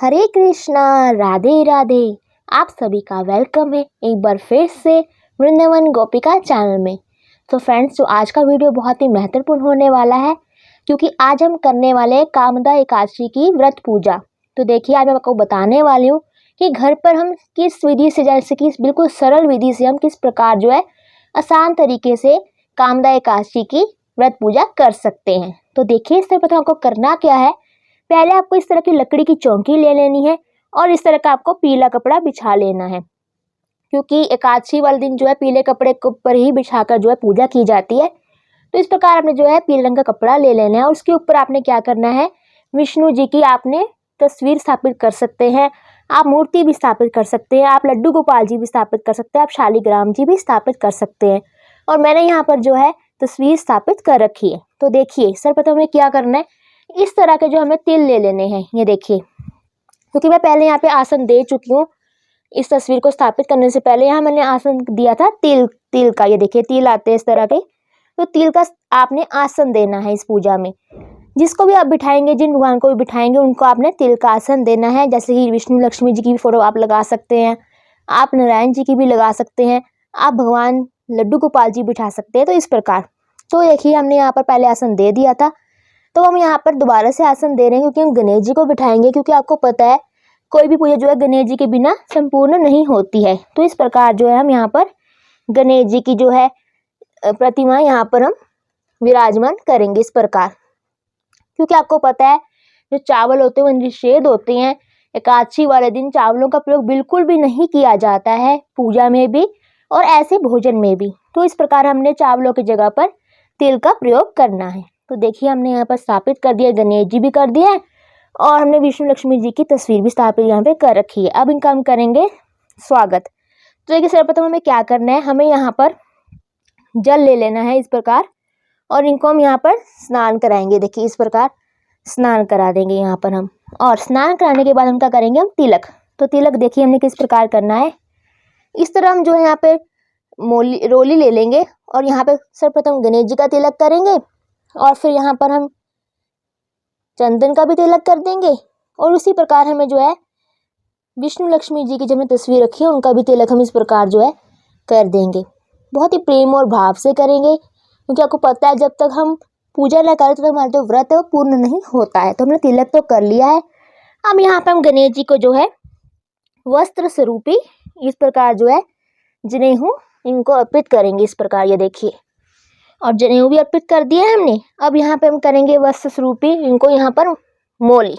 हरे कृष्णा, राधे राधे। आप सभी का वेलकम है एक बार फिर से वृंदावन गोपिका चैनल में। तो फ्रेंड्स, जो आज का वीडियो बहुत ही महत्वपूर्ण होने वाला है, क्योंकि आज हम करने वाले हैं कामदा एकादशी की व्रत पूजा। तो देखिए, आज मैं आपको बताने वाली हूँ कि घर पर हम किस विधि से, जैसे कि बिल्कुल सरल विधि से हम किस प्रकार जो है आसान तरीके से कामदा एकादशी की व्रत पूजा कर सकते हैं। तो देखिए, इससे प्रथम आपको करना क्या है। पहले आपको इस तरह की लकड़ी की चौकी ले लेनी है और इस तरह का आपको पीला कपड़ा बिछा लेना है, क्योंकि एकादशी वाले दिन जो है पीले कपड़े के ऊपर ही बिछाकर जो है पूजा की जाती है। तो इस प्रकार आपने जो है पीले रंग का कपड़ा ले लेना है और उसके ऊपर आपने क्या करना है, विष्णु जी की आपने तस्वीर स्थापित कर सकते हैं, आप मूर्ति भी स्थापित कर सकते हैं, आप लड्डू गोपाल जी भी स्थापित कर सकते हैं, आप शालिग्राम जी भी स्थापित कर सकते हैं। और मैंने यहाँ पर जो है तस्वीर स्थापित कर रखी है। तो देखिए, सर्वप्रथम हमें क्या करना है, इस तरह के जो हमें तिल ले लेने हैं। ये देखिए, क्योंकि मैं पहले यहाँ पे आसन दे चुकी हूँ। इस तस्वीर को स्थापित करने से पहले यहाँ मैंने आसन दिया था तिल का। ये देखिए, तिल आते हैं इस तरह के। तो तिल का आपने आसन देना है इस पूजा में। जिसको भी आप बिठाएंगे, जिन भगवान को भी बिठाएंगे, उनको आपने तिल का आसन देना है। जैसे कि विष्णु लक्ष्मी जी की भी फोटो आप लगा सकते हैं, आप नारायण जी की भी लगा सकते हैं, आप भगवान लड्डू गोपाल जी बिठा सकते हैं। तो इस प्रकार, तो देखिए, हमने यहाँ पर पहले आसन दे दिया था, तो हम यहाँ पर दोबारा से आसन दे रहे हैं, क्योंकि हम गणेश जी को बिठाएंगे। क्योंकि आपको पता है, कोई भी पूजा जो है गणेश जी के बिना संपूर्ण नहीं होती है। तो इस प्रकार जो है हम यहाँ पर गणेश जी की जो है प्रतिमा यहाँ पर हम विराजमान करेंगे इस प्रकार। क्योंकि आपको पता है, जो चावल होते हैं वो निषेध होते हैं। एकादशी वाले दिन चावलों का प्रयोग बिल्कुल भी नहीं किया जाता है, पूजा में भी और ऐसे भोजन में भी। तो इस प्रकार हमने चावलों की जगह पर तिल का प्रयोग करना है। तो देखिए, हमने यहाँ पर स्थापित कर दिया, गणेश जी भी कर दिया है और हमने विष्णु लक्ष्मी जी की तस्वीर भी स्थापित यहाँ पे कर रखी है। अब इनका हम करेंगे स्वागत। तो देखिए, सर्वप्रथम हमें क्या करना है, हमें यहाँ पर जल ले लेना है इस प्रकार और इनको हम यहाँ पर स्नान कराएंगे। देखिए, इस प्रकार स्नान करा देंगे यहाँ पर हम। और स्नान कराने के बाद हम क्या करेंगे, हम तिलक। तो तिलक देखिए हमने किस प्रकार करना है। इस तरह हम जो है यहाँ पे रोली ले लेंगे और यहाँ पे सर्वप्रथम गणेश जी का तिलक करेंगे और फिर यहाँ पर हम चंदन का भी तिलक कर देंगे। और उसी प्रकार हमें जो है विष्णु लक्ष्मी जी की जो हमने तस्वीर रखी है उनका भी तिलक हम इस प्रकार जो है कर देंगे। बहुत ही प्रेम और भाव से करेंगे, क्योंकि आपको पता है, जब तक हम पूजा न करें तो हमारा जो व्रत है वो पूर्ण नहीं होता है। तो हमने तिलक तो कर लिया है। अब यहाँ पर हम गणेश जी को जो है वस्त्र स्वरूपी इस प्रकार जो है जनेऊ इनको अर्पित करेंगे इस प्रकार। ये देखिए, और जनेऊ भी अर्पित कर दिया है हमने। अब यहाँ पे हम करेंगे वस्त्र स्वरूपी इनको यहाँ पर मोली।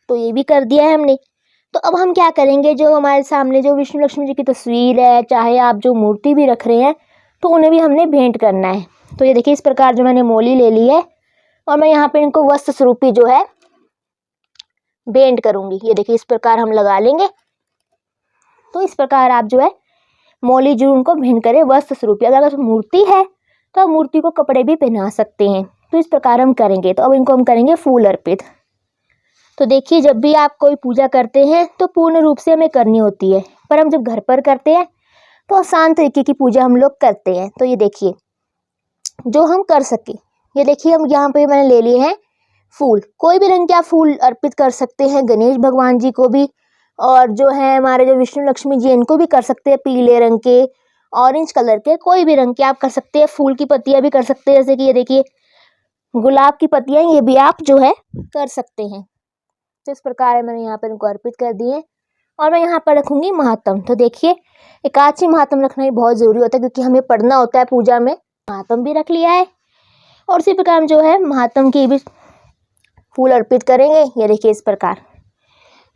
तो ये भी कर दिया है हमने। तो अब हम क्या करेंगे, जो हमारे सामने जो विष्णु लक्ष्मी जी की तस्वीर है, चाहे आप जो मूर्ति भी रख रहे हैं, तो उन्हें भी हमने भेंट करना है। तो ये देखिए, इस प्रकार जो मैंने मोली ले ली है और मैं यहाँ पे इनको वस्त्र स्वरूपी जो है भेंट करूंगी। ये देखिए, इस प्रकार हम लगा लेंगे। तो इस प्रकार आप जो है मोली जरूर उनको भेंट करें वस्त्र स्वरूपी। अगर मूर्ति है तो आप मूर्ति को कपड़े भी पहना सकते हैं। तो इस प्रकार हम करेंगे। तो अब इनको हम करेंगे फूल अर्पित। तो देखिए, जब भी आप कोई पूजा करते हैं तो पूर्ण रूप से हमें करनी होती है, पर हम जब घर पर करते हैं तो आसान तरीके की पूजा हम लोग करते हैं। तो ये देखिए, जो हम कर सके, ये देखिए, हम यहाँ पे मैंने ले लिए हैं फूल। कोई भी रंग के आप फूल अर्पित कर सकते हैं, गणेश भगवान जी को भी, और जो है हमारे जो विष्णु लक्ष्मी जी इनको भी कर सकते हैं। पीले रंग के, ऑरेंज कलर के, कोई भी रंग के आप कर सकते हैं। फूल की पत्तियां भी कर सकते हैं, जैसे कि ये देखिए गुलाब की पत्तियां, ये भी आप जो है कर सकते हैं। तो इस प्रकार मैंने यहाँ पर इनको अर्पित कर दिए और मैं यहाँ पर रखूंगी महात्म। तो देखिए, एकादशी महात्म रखना ही बहुत जरूरी होता है, क्योंकि हमें पढ़ना होता है पूजा में। महात्म भी रख लिया है और उसी प्रकार हम जो है महात्म की भी फूल अर्पित करेंगे। ये देखिए, इस प्रकार।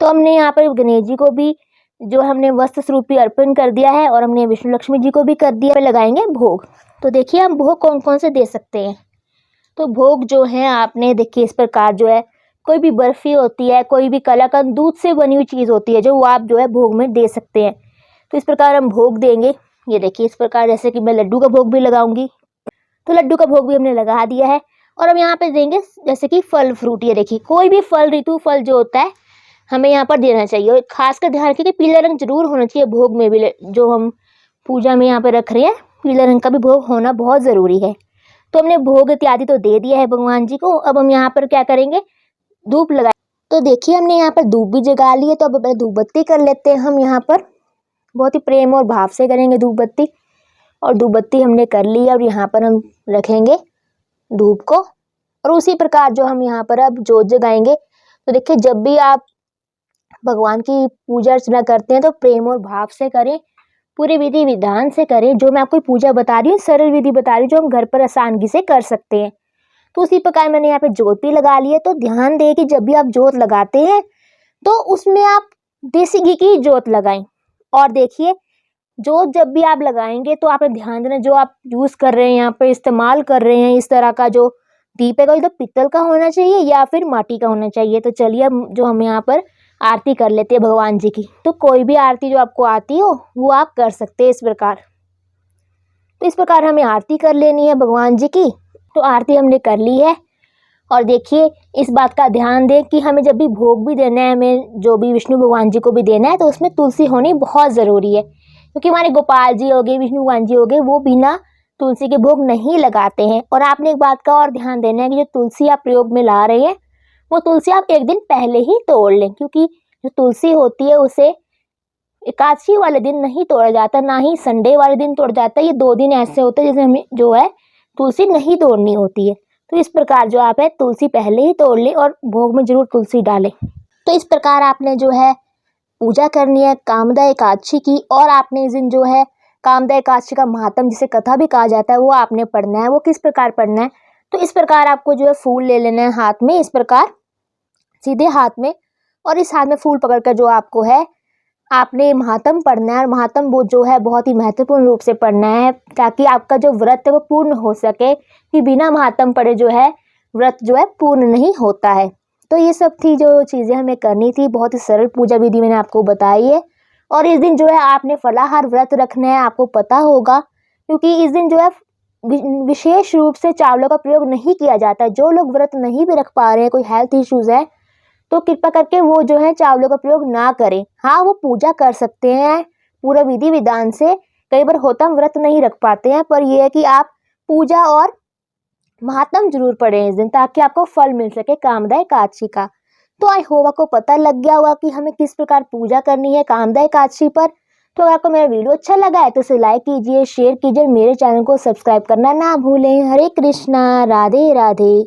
तो हमने यहाँ पर गणेश जी को भी जो हमने वस्त्र स्वरूपी अर्पण कर दिया है और हमने विष्णु लक्ष्मी जी को भी कर दिया। लगाएंगे भोग। तो देखिए, हम भोग कौन कौन से दे सकते हैं। तो भोग जो है आपने देखिए इस प्रकार जो है, कोई भी बर्फी होती है, कोई भी कलाकंद, दूध से बनी हुई चीज़ होती है, जो वो आप जो है भोग में दे सकते हैं। तो इस प्रकार हम भोग देंगे। ये देखिए, इस प्रकार, जैसे कि मैं लड्डू का भोग भी लगाऊंगी। तो लड्डू का भोग भी हमने लगा दिया है। और हम यहाँ पे देंगे जैसे कि फल फ्रूट। ये देखिए, कोई भी फल, ऋतु फल जो होता है हमें यहाँ पर देना चाहिए। और खासकर ध्यान रखिए कि पीला रंग जरूर होना चाहिए भोग में भी। जो हम पूजा में यहाँ पे रख रहे हैं, पीला रंग का भी भोग होना बहुत ज़रूरी है। तो हमने भोग इत्यादि तो दे दिया है भगवान जी को। अब हम यहाँ पर क्या करेंगे, धूप लगाए। तो देखिए हमने यहाँ पर धूप भी जगा ली है, तो अब पहले धूप बत्ती कर लेते हैं हम यहाँ पर। बहुत ही प्रेम और भाव से करेंगे धूप बत्ती। और धूप बत्ती हमने कर ली है और यहाँ पर हम रखेंगे धूप को। और उसी प्रकार जो हम यहाँ पर अब जोत जगाएंगे, तो देखिए जब भी आप भगवान की पूजा अर्चना करते हैं तो प्रेम और भाव से करें, पूरे विधि विधान से करें। जो मैं आपको पूजा बता रही हूँ, सरल विधि बता रही हूँ, जो हम घर पर आसानी से कर सकते हैं। तो उसी प्रकार मैंने यहाँ पे जोत भी लगा ली है। तो ध्यान दें कि जब भी आप जोत लगाते हैं तो उसमें आप देसी घी की जोत लगाएं। और देखिए जोत जब भी आप लगाएंगे तो आपने ध्यान देना, जो आप यूज़ कर रहे हैं, यहाँ पे इस्तेमाल कर रहे हैं, इस तरह का जो दीप है, तो पीतल का होना चाहिए या फिर माटी का होना चाहिए। तो चलिए जो हम यहाँ पर आरती कर लेते हैं भगवान जी की। तो कोई भी आरती जो आपको आती हो वो आप कर सकते हैं इस प्रकार। तो इस प्रकार हमें आरती कर लेनी है भगवान जी की। तो आरती हमने कर ली है। और देखिए इस बात का ध्यान दें कि हमें जब भी भोग भी देना है, हमें जो भी विष्णु भगवान जी को भी देना है, तो उसमें तुलसी होनी बहुत ज़रूरी है। क्योंकि हमारे गोपाल जी हो गए, विष्णु भगवान जी हो गए, वो बिना तुलसी के भोग नहीं लगाते हैं। और आपने एक बात का और ध्यान देना है कि जो तुलसी आप प्रयोग में ला रहे हैं, वो तुलसी आप एक दिन पहले ही तोड़ लें। क्योंकि जो तुलसी होती है उसे एकादशी वाले दिन नहीं तोड़ा जाता, ना ही संडे वाले दिन तोड़ा जाता है। ये 2 दिन ऐसे होते हैं जिसे हमें जो है तुलसी नहीं तोड़नी होती है। तो इस प्रकार जो आप है तुलसी पहले ही तोड़ लें और भोग में जरूर तुलसी डालें। तो इस प्रकार आपने जो है पूजा करनी है कामदा एकादशी की। और आपने इस दिन जो है कामदा एकादशी का महात्म, जिसे कथा भी कहा जाता है, वो आपने पढ़ना है। वो किस प्रकार पढ़ना है, तो इस प्रकार आपको जो है फूल ले लेना है हाथ में, इस प्रकार सीधे हाथ में। और इस हाथ में फूल पकड़कर जो आपको है आपने महात्म पढ़ना है। और महात्म वो जो है बहुत ही महत्वपूर्ण रूप से पढ़ना है, ताकि आपका जो व्रत है वो पूर्ण हो सके। कि बिना महात्म पढ़े जो है व्रत जो है पूर्ण नहीं होता है। तो ये सब थी जो चीज़ें हमें करनी थी। बहुत ही सरल पूजा विधि मैंने आपको बताई है। और इस दिन जो है आपने फलाहार व्रत रखना है, आपको पता होगा। क्योंकि इस दिन जो है विशेष रूप से चावलों का प्रयोग नहीं किया जाता है। जो लोग व्रत नहीं भी रख पा रहे हैं, कोई हेल्थ इश्यूज़ है, तो कृपा करके वो जो है चावलों का प्रयोग ना करें। हाँ, वो पूजा कर सकते हैं पूरा विधि विधान से। कई बार होता हम व्रत नहीं रख पाते हैं, पर यह है कि आप पूजा और महात्म जरूर पढ़ें इस दिन, ताकि आपको फल मिल सके कामदा एकादशी का। तो आई होप आपको पता लग गया होगा कि हमें किस प्रकार पूजा करनी है कामदा एकादशी पर। तो अगर आपको मेरा वीडियो अच्छा लगा है तो इसे लाइक कीजिए, शेयर कीजिए, मेरे चैनल को सब्सक्राइब करना ना भूलें। हरे कृष्णा, राधे राधे।